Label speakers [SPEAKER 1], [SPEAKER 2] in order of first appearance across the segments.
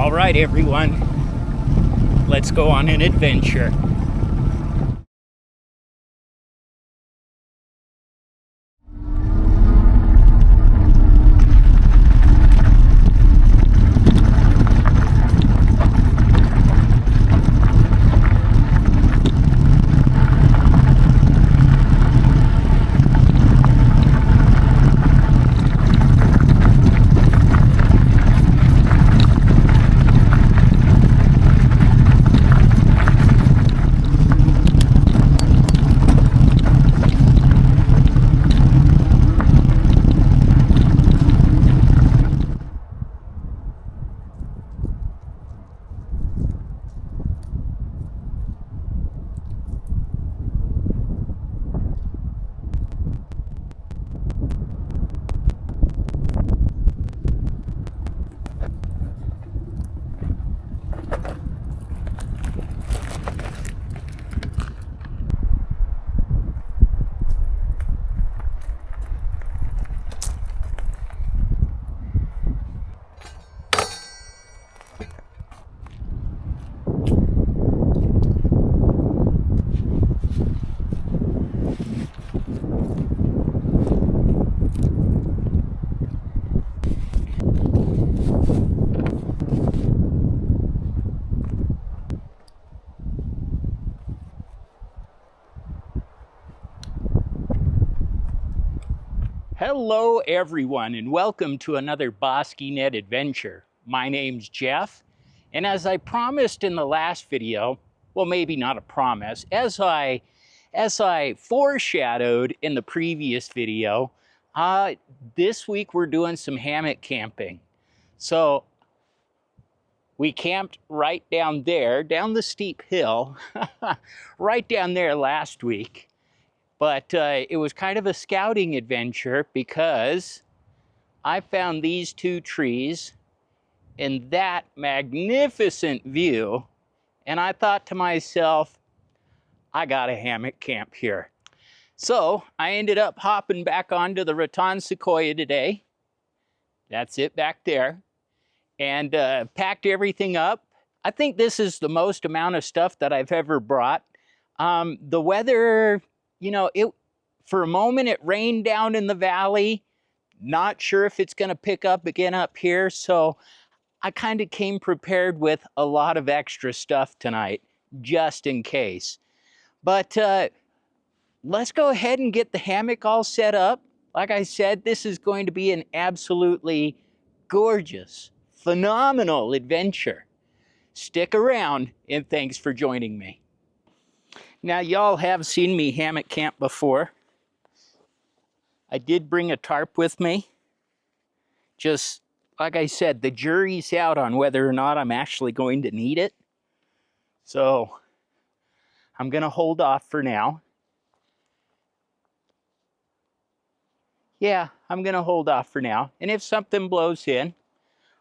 [SPEAKER 1] All right, everyone, let's go on an adventure. Hello, everyone, and welcome to another Bosqueenet Adventure. My name's Jeff, and as I promised in the last video, well, maybe not a promise, as I foreshadowed in the previous video, this week we're doing some hammock camping. So we camped right down there, down the steep hill, right down there last week. But it was kind of a scouting adventure because I found these two trees in that magnificent view, and I thought to myself, I got a hammock camp here. So I ended up hopping back onto the Rattan Sequoia today. That's it back there. And packed everything up. I think this is the most amount of stuff that I've ever brought. The weather, you know, for a moment it rained down in the valley. Not sure if it's going to pick up again up here. So I kind of came prepared with a lot of extra stuff tonight, just in case. But let's go ahead and get the hammock all set up. Like I said, this is going to be an absolutely gorgeous, phenomenal adventure. Stick around, and thanks for joining me. Now, y'all have seen me hammock camp before. I did bring a tarp with me. Just, like I said, the jury's out on whether or not I'm actually going to need it. So, I'm going to hold off for now. Yeah, I'm going to hold off for now. And if something blows in,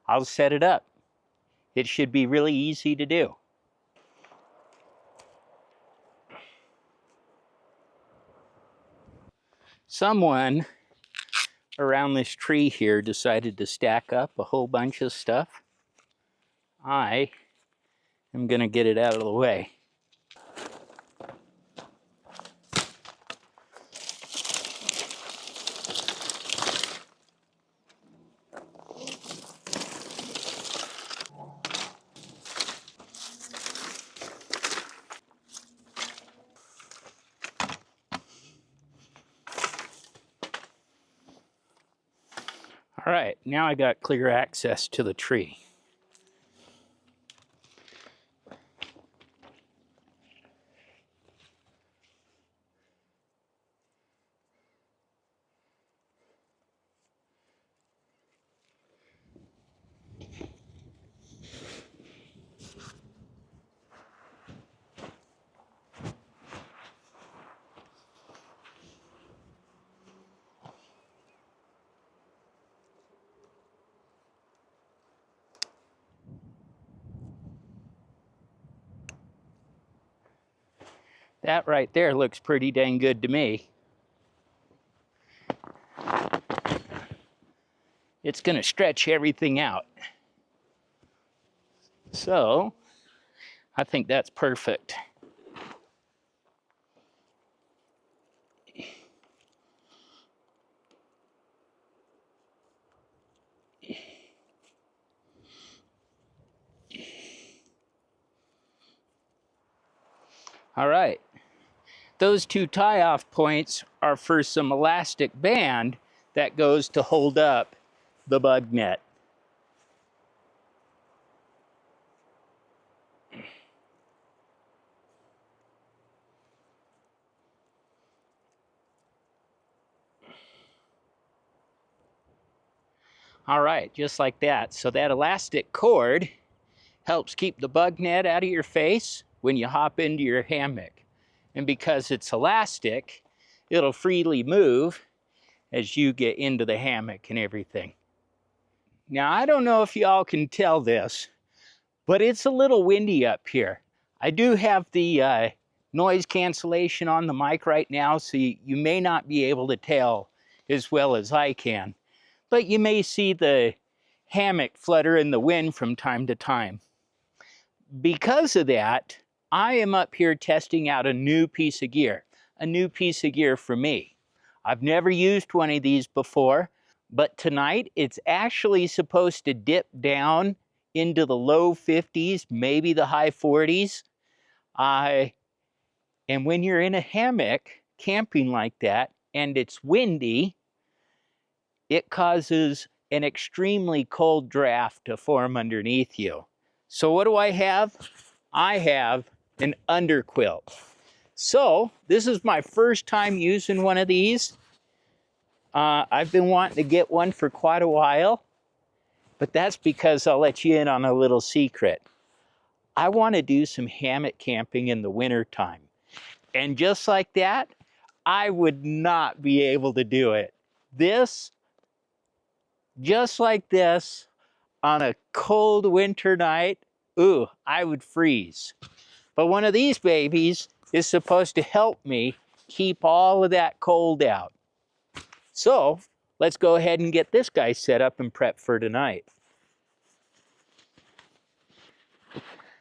[SPEAKER 1] I'll set it up. It should be really easy to do. Someone around this tree here decided to stack up a whole bunch of stuff. I am going to get it out of the way. All right, now I got clear access to the tree. That right there looks pretty dang good to me. It's going to stretch everything out. So I think that's perfect. All right. Those two tie-off points are for some elastic band that goes to hold up the bug net. All right, just like that. So that elastic cord helps keep the bug net out of your face when you hop into your hammock. And because it's elastic, it'll freely move as you get into the hammock and everything. Now, I don't know if y'all can tell this, but it's a little windy up here. I do have the noise cancellation on the mic right now, so you may not be able to tell as well as I can. But you may see the hammock flutter in the wind from time to time. Because of that, I am up here testing out a new piece of gear for me. I've never used one of these before, but tonight it's actually supposed to dip down into the low 50s, maybe the high 40s. And when you're in a hammock camping like that and it's windy, it causes an extremely cold draft to form underneath you. So what do I have? I have an underquilt. So this is my first time using one of these. I've been wanting to get one for quite a while, but that's because I'll let you in on a little secret. I want to do some hammock camping in the wintertime. And just like that, I would not be able to do it. Just like this, on a cold winter night, ooh, I would freeze. But one of these babies is supposed to help me keep all of that cold out. So let's go ahead and get this guy set up and prepped for tonight.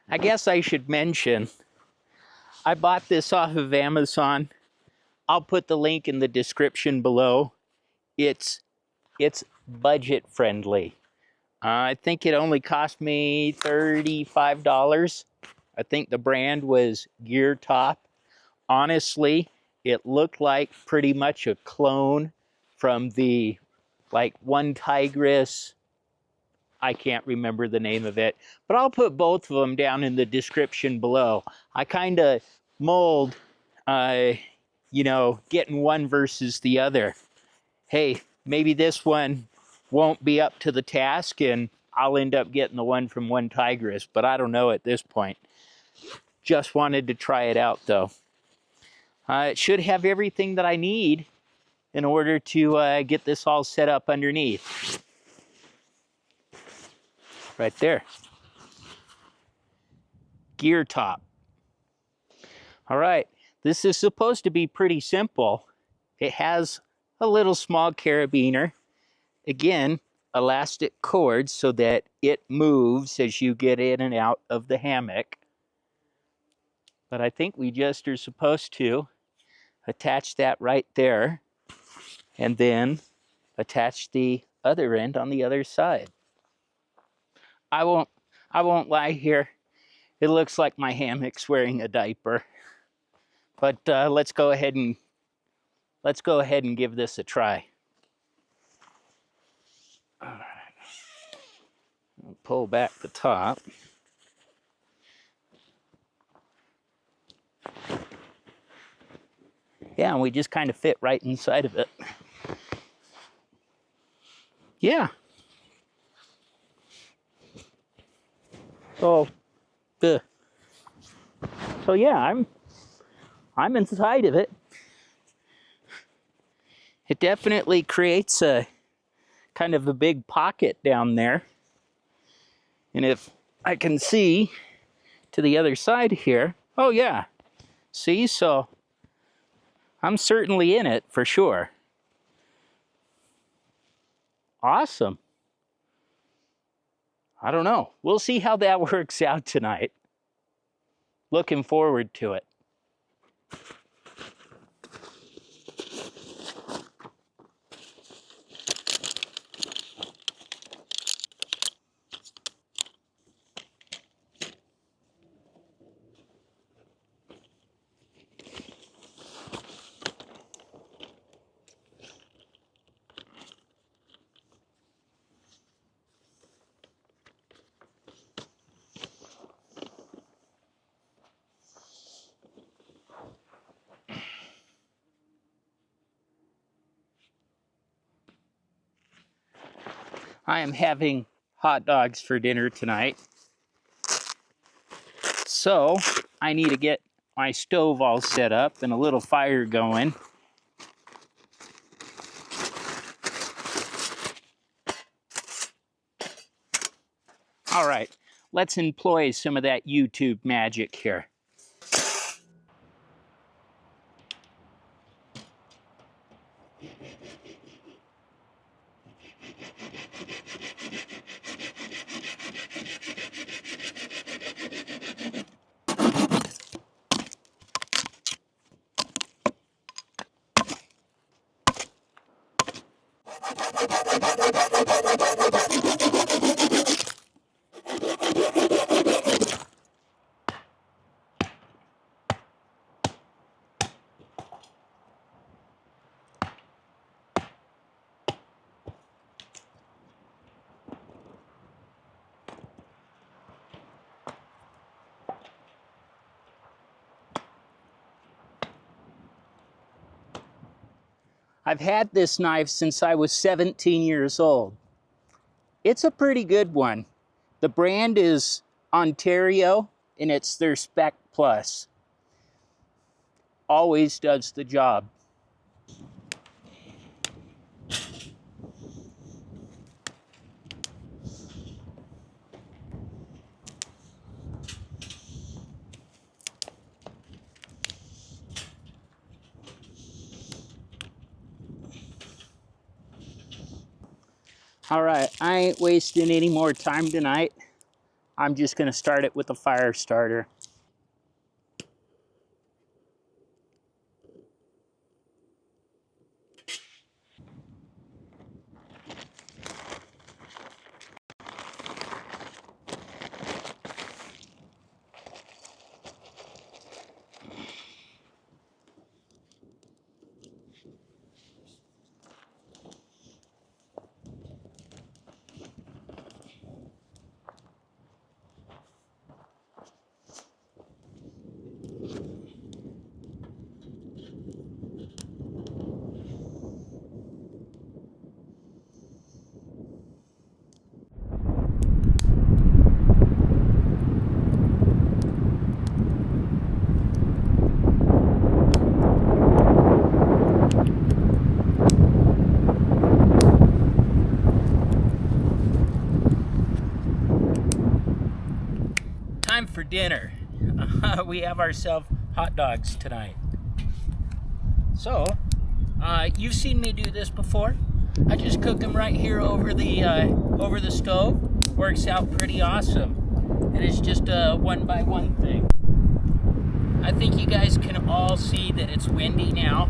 [SPEAKER 1] I guess I should mention, I bought this off of Amazon. I'll put the link in the description below. It's budget friendly. I think it only cost me $35. I think the brand was GeerTop. Honestly, it looked like pretty much a clone from the, like, one Tigress. I can't remember the name of it, but I'll put both of them down in the description below. I kind of mold, you know, getting one versus the other. Hey, maybe this one won't be up to the task and I'll end up getting the one from one Tigress, but I don't know at this point. Just wanted to try it out though. It should have everything that I need in order to get this all set up underneath. Right there. GeerTop. All right, this is supposed to be pretty simple. It has a little small carabiner. Again, elastic cord so that it moves as you get in and out of the hammock. But I think we just are supposed to attach that right there and then attach the other end on the other side. I won't lie here. It looks like my hammock's wearing a diaper. But let's go ahead and give this a try. All right. I'll pull back the top. Yeah, and we just kind of fit right inside of it. Yeah. So yeah, I'm inside of it. It definitely creates a kind of a big pocket down there. And if I can see to the other side here, oh yeah, see, so I'm certainly in it for sure. Awesome. I don't know. We'll see how that works out tonight. Looking forward to it. I am having hot dogs for dinner tonight. So I need to get my stove all set up and a little fire going. All right, let's employ some of that YouTube magic here. I've had this knife since I was 17 years old. It's a pretty good one. The brand is Ontario, and it's their Spec Plus. Always does the job. All right, I ain't wasting any more time tonight. I'm just gonna start it with a fire starter. Time for dinner. We have ourselves hot dogs tonight. So, you've seen me do this before. I just cook them right here over the stove. Works out pretty awesome. And it's just a one-by-one thing. I think you guys can all see that it's windy now.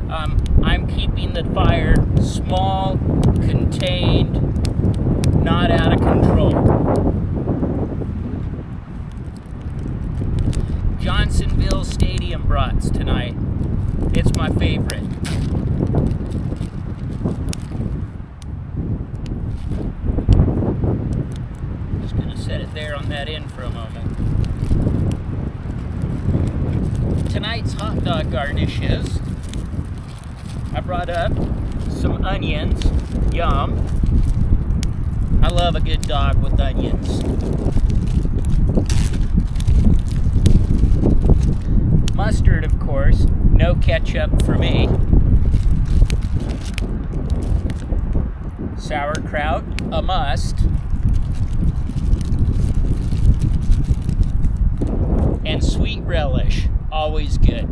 [SPEAKER 1] I'm keeping the fire small, contained, not out of control. Johnsonville Stadium brats tonight. It's my favorite. Just gonna set it there on that end for a moment. Tonight's hot dog garnishes. I brought up some onions. Yum. I love a good dog with onions. Mustard, of course. No ketchup for me. Sauerkraut, a must. And sweet relish, always good.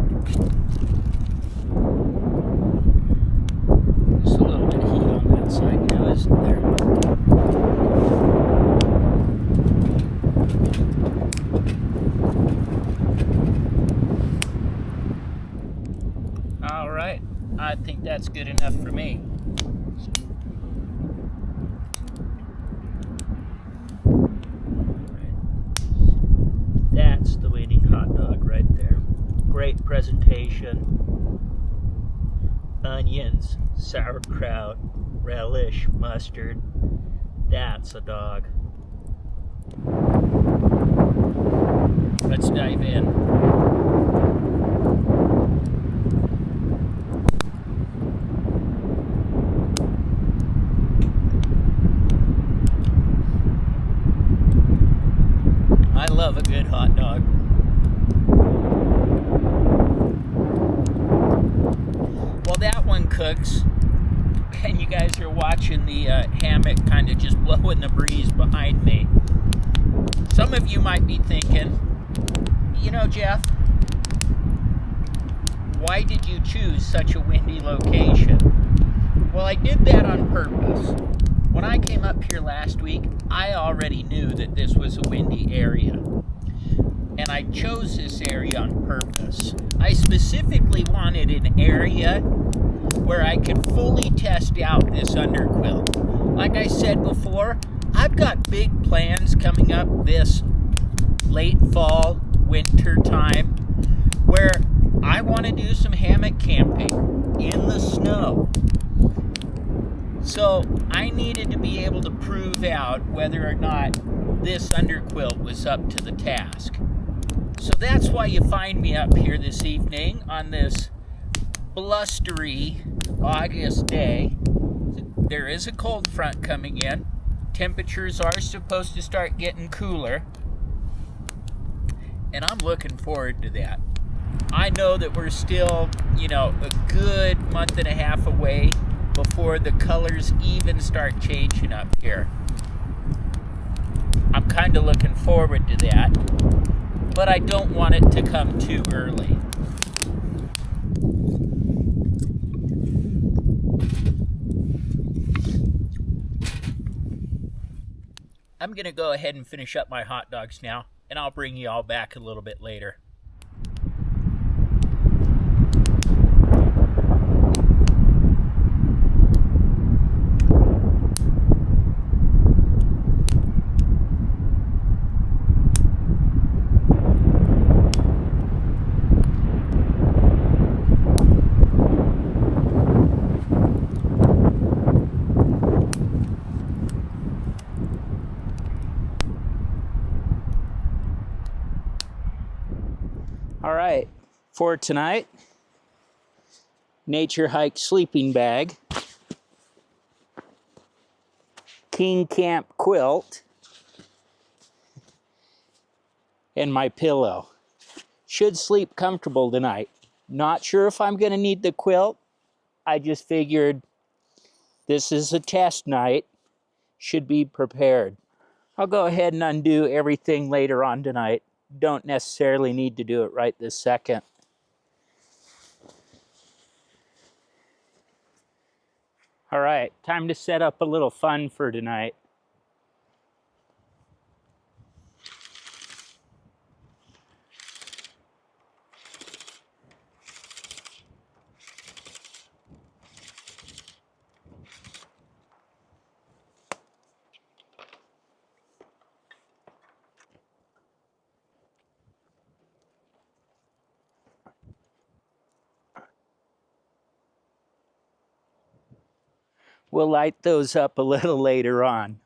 [SPEAKER 1] Just a little bit of heat on that side now, isn't there? That's good enough for me. That's the waiting hot dog right there. Great presentation. Onions, sauerkraut, relish, mustard. That's a dog. Let's dive in. I love a good hot dog. Well, that one cooks, and you guys are watching the hammock kind of just blowing the breeze behind me. Some of you might be thinking, you know, Jeff, why did you choose such a windy location? Well, I did that on purpose. When I came up here last week, I already knew that this was a windy area. And I chose this area on purpose. I specifically wanted an area where I could fully test out this underquilt. Like I said before, I've got big plans coming up this late fall, winter time, where I want to do some hammock camping in the snow. So I needed to be able to prove out whether or not this underquilt was up to the task. So that's why you find me up here this evening on this blustery August day. There is a cold front coming in. Temperatures are supposed to start getting cooler. And I'm looking forward to that. I know that we're still, a good month and a half away before the colors even start changing up here. I'm kind of looking forward to that, but I don't want it to come too early. I'm going to go ahead and finish up my hot dogs now, and I'll bring you all back a little bit later. All right, for tonight, Nature Hike sleeping bag, King Camp quilt, and my pillow. Should sleep comfortable tonight. Not sure if I'm going to need the quilt. I just figured this is a test night. Should be prepared. I'll go ahead and undo everything later on tonight. Don't necessarily need to do it right this second. All right, time to set up a little fun for tonight. We'll light those up a little later on.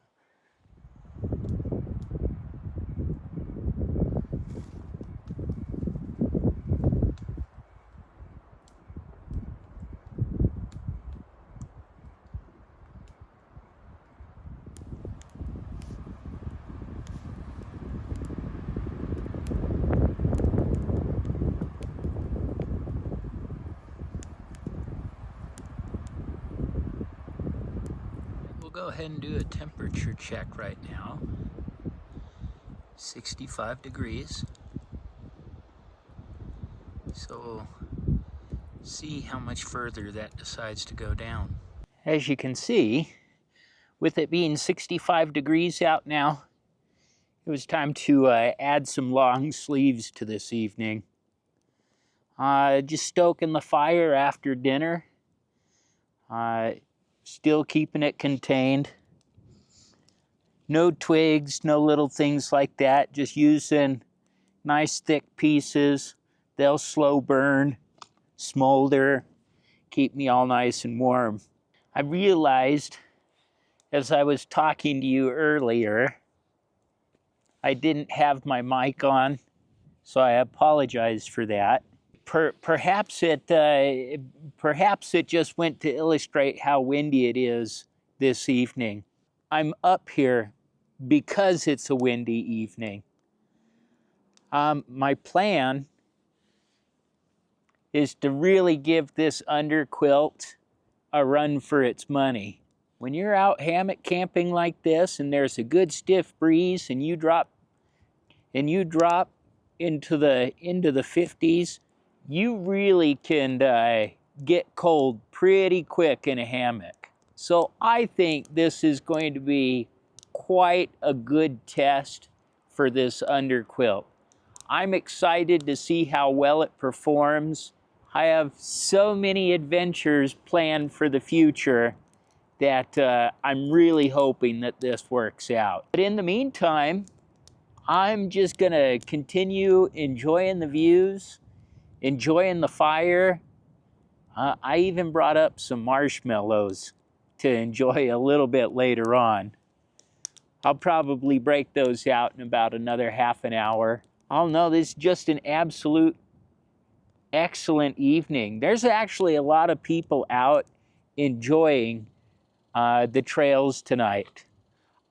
[SPEAKER 1] Go ahead and do a temperature check right now. 65 degrees. So see how much further that decides to go down. As you can see, with it being 65 degrees out now, it was time to add some long sleeves to this evening. Just stoking the fire after dinner. Still keeping it contained. No twigs, no little things like that. Just using nice thick pieces. They'll slow burn, smolder, keep me all nice and warm. I realized as I was talking to you earlier, I didn't have my mic on, so I apologize for that. Perhaps it just went to illustrate how windy it is this evening. I'm up here because it's a windy evening. My plan is to really give this underquilt a run for its money. When you're out hammock camping like this and there's a good stiff breeze and you drop into the 50s, you really can get cold pretty quick in a hammock. So I think this is going to be quite a good test for this underquilt. I'm excited to see how well it performs. I have so many adventures planned for the future that I'm really hoping that this works out. But in the meantime, I'm just gonna continue enjoying the views, enjoying the fire. I even brought up some marshmallows to enjoy a little bit later on. I'll probably break those out in about another half an hour. Oh no, this is just an absolute excellent evening. There's actually a lot of people out enjoying the trails tonight.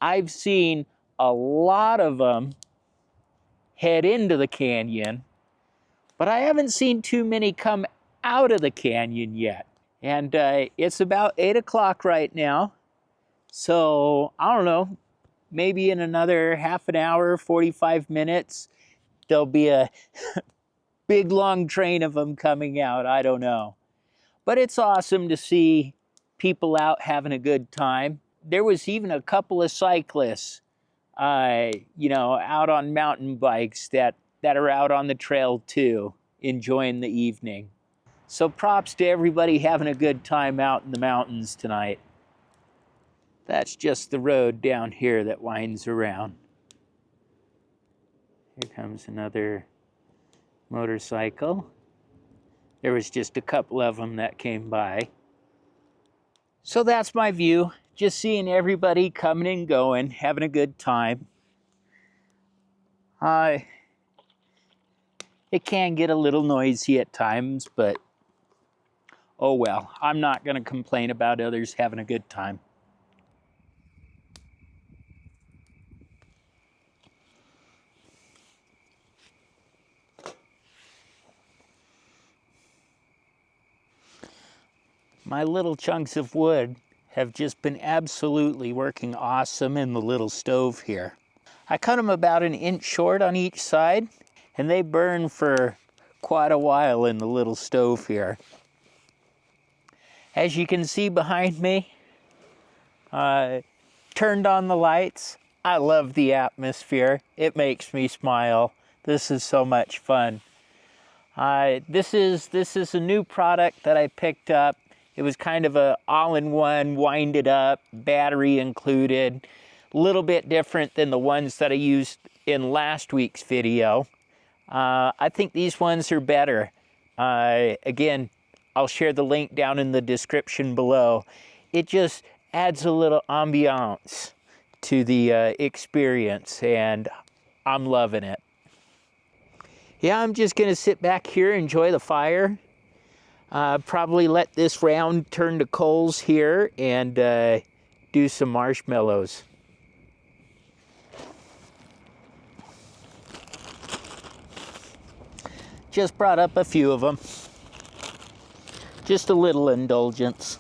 [SPEAKER 1] I've seen a lot of them head into the canyon, but I haven't seen too many come out of the canyon yet. And it's about 8 o'clock right now. So I don't know, maybe in another half an hour, 45 minutes, there'll be a big long train of them coming out. I don't know. But it's awesome to see people out having a good time. There was even a couple of cyclists, out on mountain bikes that are out on the trail too, enjoying the evening. So props to everybody having a good time out in the mountains tonight. That's just the road down here that winds around. Here comes another motorcycle. There was just a couple of them that came by. So that's my view. Just seeing everybody coming and going, having a good time. It can get a little noisy at times, but oh well. I'm not going to complain about others having a good time. My little chunks of wood have just been absolutely working awesome in the little stove here. I cut them about 1 inch short on each side, and they burn for quite a while in the little stove here. As you can see behind me, turned on the lights. I love the atmosphere. It makes me smile. This is so much fun. This is a new product that I picked up. It was kind of a all-in-one, wind it up, battery included. A little bit different than the ones that I used in last week's video. I think these ones are better. Again, I'll share the link down in the description below. It just adds a little ambiance to the experience, and I'm loving it. Yeah, I'm just gonna sit back here, enjoy the fire. Probably let this round turn to coals here and do some marshmallows. Just brought up a few of them. Just a little indulgence.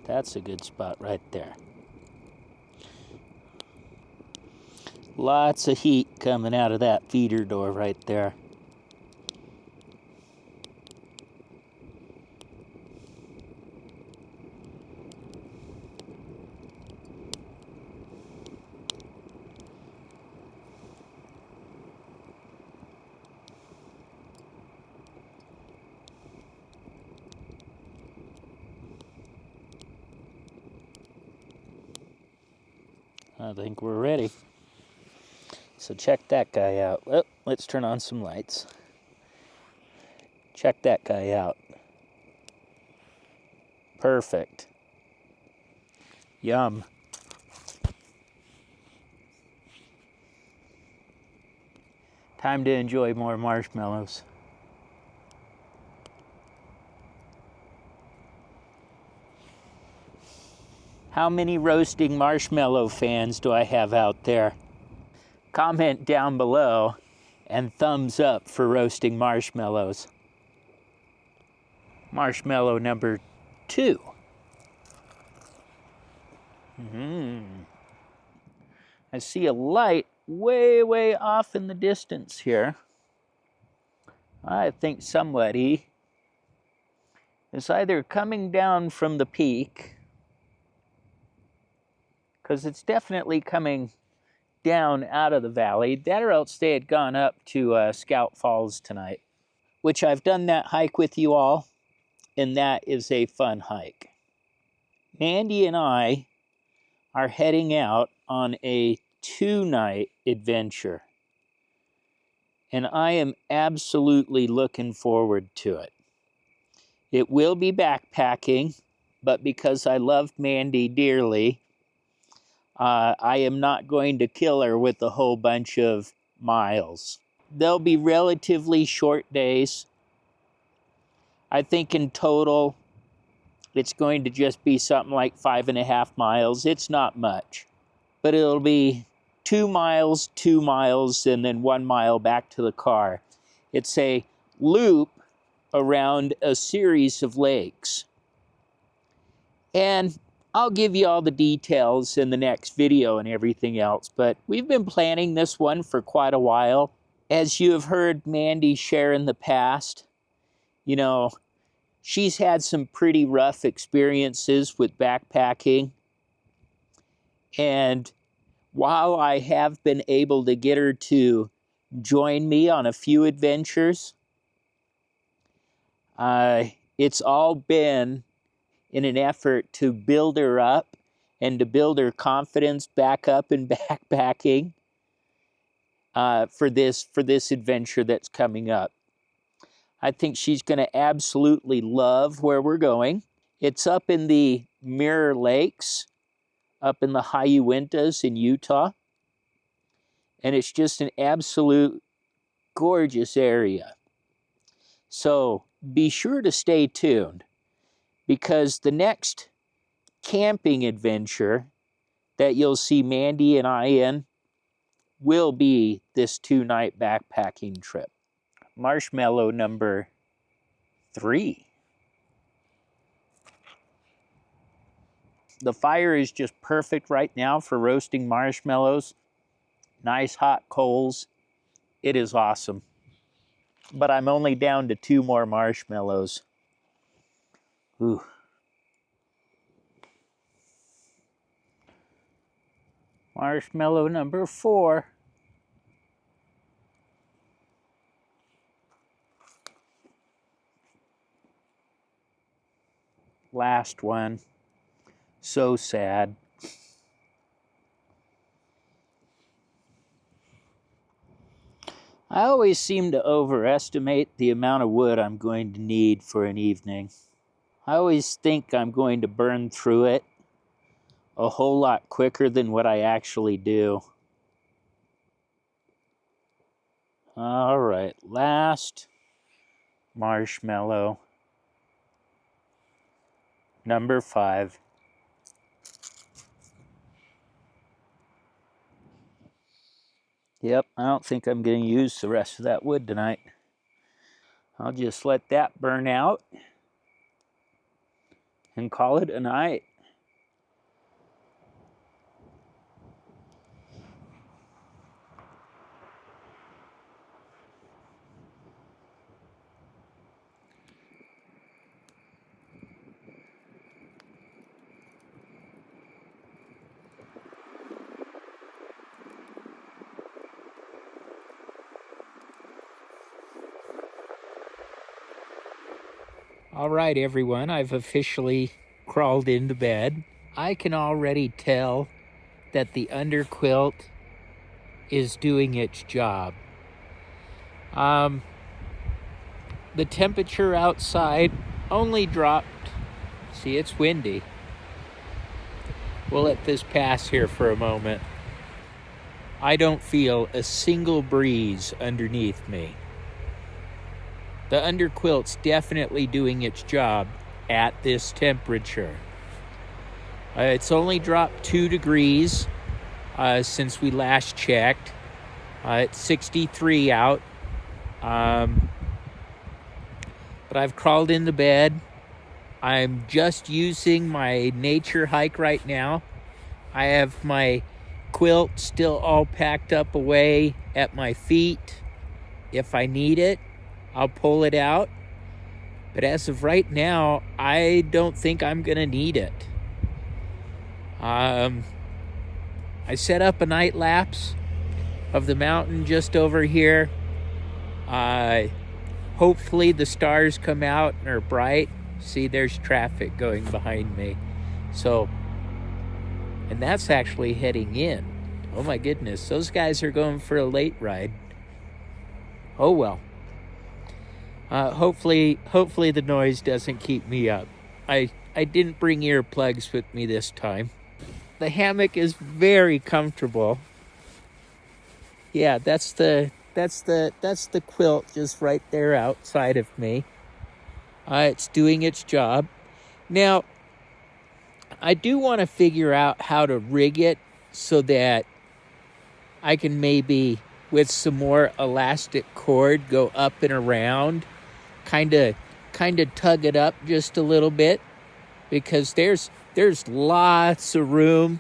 [SPEAKER 1] That's a good spot right there. Lots of heat coming out of that feeder door right there. I think we're ready. So check that guy out. Well, let's turn on some lights. Check that guy out. Perfect. Yum. Time to enjoy more marshmallows. How many roasting marshmallow fans do I have out there? Comment down below and thumbs up for roasting marshmallows. Marshmallow number 2. I see a light way off in the distance here. I think somebody is either coming down from the peak, because it's definitely coming down out of the valley, that or else they had gone up to Scout Falls tonight, which I've done that hike with you all, and that is a fun hike. Mandy and I are heading out on a 2-night adventure, and I am absolutely looking forward to it. It will be backpacking, but because I love Mandy dearly, I am not going to kill her with a whole bunch of miles. They'll be relatively short days. I think in total, it's going to just be something like 5.5 miles. It's not much, but it'll be 2 miles, 2 miles, and then 1 mile back to the car. It's a loop around a series of lakes. And I'll give you all the details in the next video and everything else, but we've been planning this one for quite a while. As you have heard Mandy share in the past, you know, she's had some pretty rough experiences with backpacking. And while I have been able to get her to join me on a few adventures, it's all been in an effort to build her up and to build her confidence back up in backpacking for this adventure that's coming up. I think she's going to absolutely love where we're going. It's up in the Mirror Lakes, up in the high Uintas in Utah, and it's just an absolute gorgeous area. So be sure to stay tuned, because the next camping adventure that you'll see Mandy and I in will be this 2-night backpacking trip. Marshmallow number 3. The fire is just perfect right now for roasting marshmallows. Nice hot coals. It is awesome. But I'm only down to 2 more marshmallows. Ooh. Marshmallow number 4. Last one. So sad. I always seem to overestimate the amount of wood I'm going to need for an evening. I always think I'm going to burn through it a whole lot quicker than what I actually do. All right, last marshmallow. Number 5. Yep, I don't think I'm going to use the rest of that wood tonight. I'll just let that burn out and call it a night. All right, everyone, I've officially crawled into bed. I can already tell that the underquilt is doing its job. The temperature outside only dropped. See, it's windy. We'll let this pass here for a moment. I don't feel a single breeze underneath me. The underquilt's definitely doing its job at this temperature. It's only dropped 2 degrees since we last checked. It's 63 out. But I've crawled into bed. I'm just using my nature hike right now. I have my quilt still all packed up away at my feet. If I need it, I'll pull it out. But as of right now, I don't think I'm gonna need it. I set up a night lapse of the mountain just over here. Hopefully the stars come out and are bright. See, there's traffic going behind me. So, and that's actually heading in. Oh my goodness, those guys are going for a late ride. Oh well. Hopefully the noise doesn't keep me up. I didn't bring earplugs with me this time. The hammock is very comfortable. Yeah, that's the quilt just right there outside of me. It's doing its job. Now, I do want to figure out how to rig it so that I can maybe, with some more elastic cord, go up and around, kind of tug it up just a little bit, because there's lots of room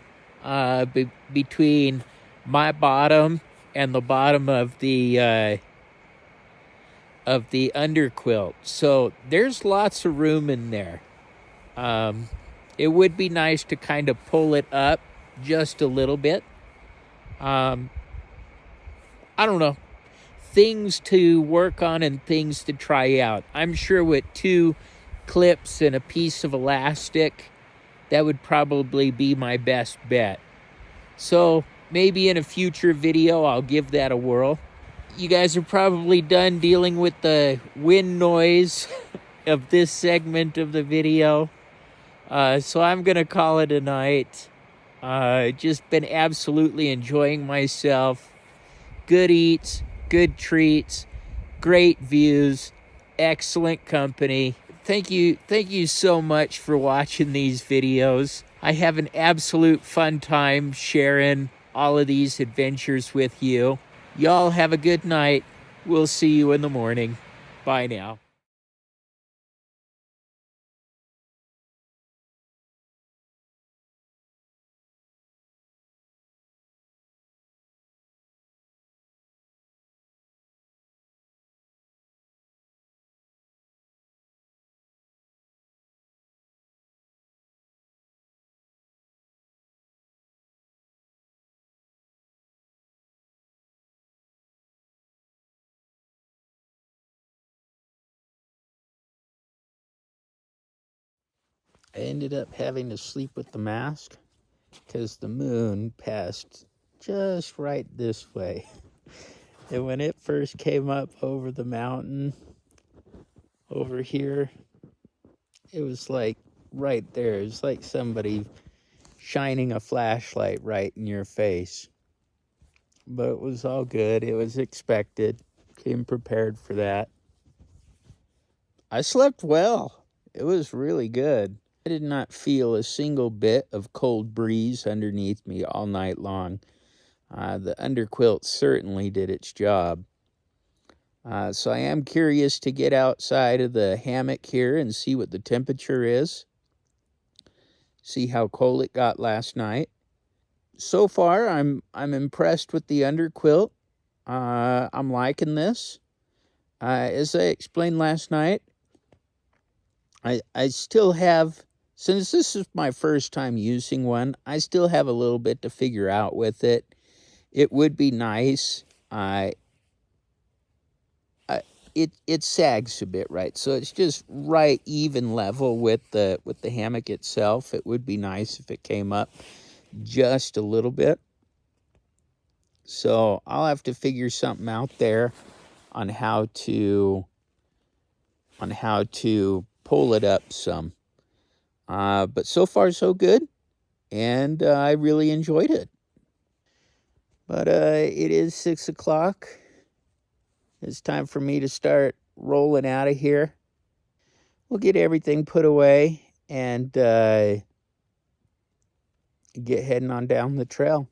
[SPEAKER 1] between my bottom and the bottom of the underquilt. So there's lots of room in there. It would be nice to kind of pull it up just a little bit. I don't know. Things to work on and things to try out. I'm sure with 2 clips and a piece of elastic, that would probably be my best bet. So maybe in a future video, I'll give that a whirl. You guys are probably done dealing with the wind noise of this segment of the video. So I'm going to call it a night. Just been absolutely enjoying myself. Good eats, good treats, great views, excellent company. Thank you so much for watching these videos. I have an absolute fun time sharing all of these adventures with you. Y'all have a good night. We'll see you in the morning. Bye now. I ended up having to sleep with the mask because the moon passed just right this way. And when it first came up over the mountain over here, it was like right there. It's like somebody shining a flashlight right in your face. But it was all good. It was expected. Came prepared for that. I slept well. It was really good. I did not feel a single bit of cold breeze underneath me all night long. The underquilt certainly did its job. So I am curious to get outside of the hammock here and see what the temperature is. See how cold it got last night. So far, I'm impressed with the underquilt. I'm liking this. As I explained last night, I still have, since this is my first time using one, I still have a little bit to figure out with it. It would be nice. It sags a bit, right? So it's just right even level with the hammock itself. It would be nice if it came up just a little bit. So I'll have to figure something out there on how to pull it up some. But so far so good, and I really enjoyed it. But it is 6 o'clock. It's time for me to start rolling out of here. We'll get everything put away and get heading on down the trail.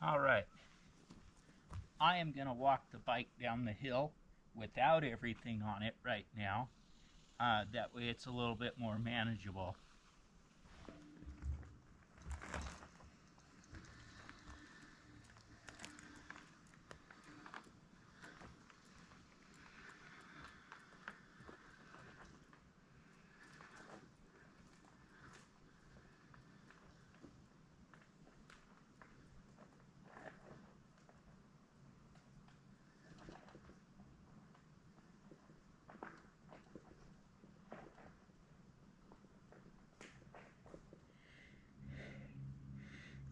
[SPEAKER 1] All right. I am going to walk the bike down the hill without everything on it right now. That way it's a little bit more manageable.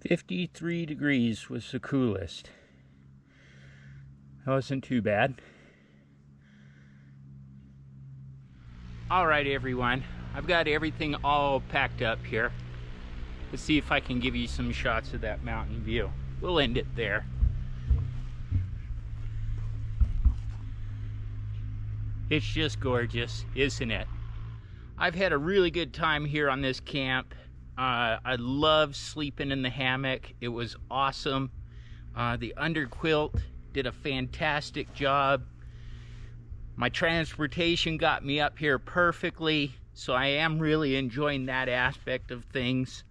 [SPEAKER 1] "53 degrees was the coolest. That wasn't too bad. All right, everyone. I've got everything all packed up here. Let's see if I can give you some shots of that mountain view. We'll end it there. It's just gorgeous, isn't it? I've had a really good time here on this camp. I love sleeping in the hammock. It was awesome. The underquilt did a fantastic job. My transportation got me up here perfectly, so I am really enjoying that aspect of things.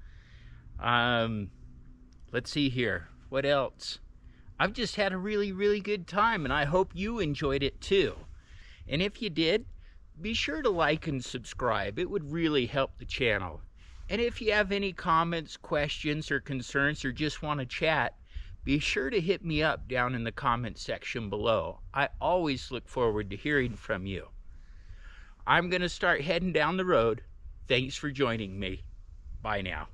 [SPEAKER 1] Let's see here. What else? I've just had a really, really good time, and I hope you enjoyed it too. And if you did, be sure to like and subscribe. It would really help the channel. And if you have any comments, questions, or concerns, or just want to chat, be sure to hit me up down in the comment section below. I always look forward to hearing from you. I'm going to start heading down the road. Thanks for joining me. Bye now.